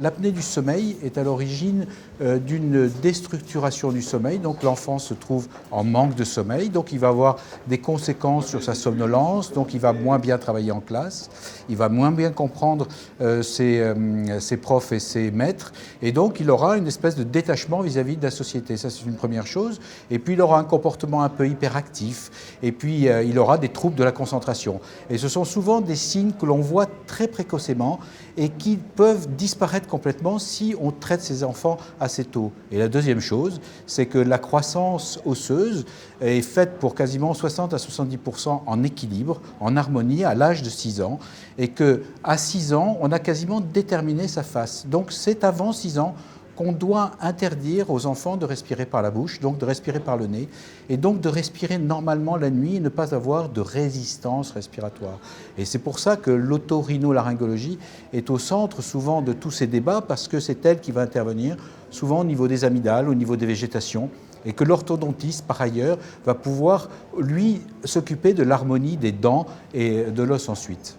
L'apnée du sommeil est à l'origine d'une déstructuration du sommeil, donc l'enfant se trouve en manque de sommeil, donc il va avoir des conséquences sur sa somnolence, donc il va moins bien travailler en classe, il va moins bien comprendre ses profs et ses maîtres, et donc il aura une espèce de détachement vis-à-vis de la société, ça c'est une première chose, et puis il aura un comportement un peu hyperactif, et puis il aura des troubles de la concentration. Et ce sont souvent des signes que l'on voit très précocement et qui peuvent disparaître complètement si on traite ces enfants assez tôt. Et la deuxième chose, c'est que la croissance osseuse est faite pour quasiment 60 à 70% en équilibre, en harmonie à l'âge de 6 ans, et qu'à 6 ans, on a quasiment déterminé sa face. Donc c'est avant 6 ans qu'on doit interdire aux enfants de respirer par la bouche, donc de respirer par le nez, et donc de respirer normalement la nuit et ne pas avoir de résistance respiratoire. Et c'est pour ça que l'otorhinolaryngologie est au centre souvent de tous ces débats, parce que c'est elle qui va intervenir souvent au niveau des amygdales, au niveau des végétations, et que l'orthodontiste, par ailleurs, va pouvoir, lui, s'occuper de l'harmonie des dents et de l'os ensuite.